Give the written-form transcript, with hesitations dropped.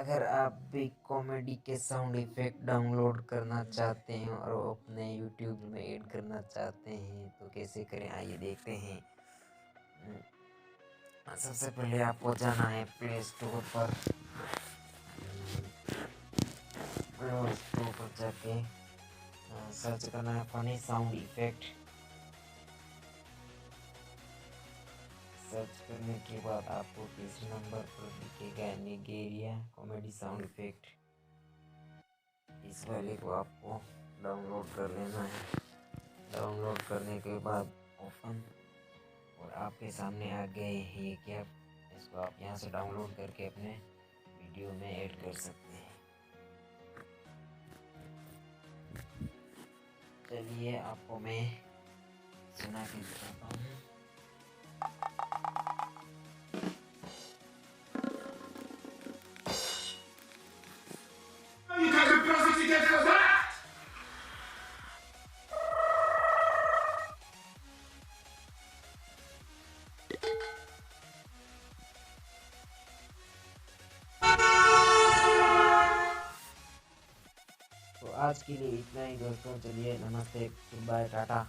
अगर आप भी कॉमेडी के साउंड इफेक्ट डाउनलोड करना चाहते हैं और अपने यूट्यूब में ऐड करना चाहते हैं तो कैसे करें आइए देखते हैं। सबसे पहले आपको जाना है प्ले स्टोर पर। प्ले स्टोर पर जाके सर्च करना है फनी साउंड इफेक्ट। सर्च करने के बाद आपको तीसरे नंबर पर दिखेगा निगेरिया कॉमेडी साउंड इफेक्ट। इस वाले को आपको डाउनलोड कर लेना है। डाउनलोड करने के बाद ओपन और आपके सामने आ गए ये क्या, इसको आप यहाँ से डाउनलोड करके अपने वीडियो में ऐड कर सकते हैं। चलिए आपको मैं सुना के दिखाता हूँ। You got the prostitute that goes out! तो आज के लिए इतना ही दोस्तों। चलिए नमस्ते, बाय, टाटा।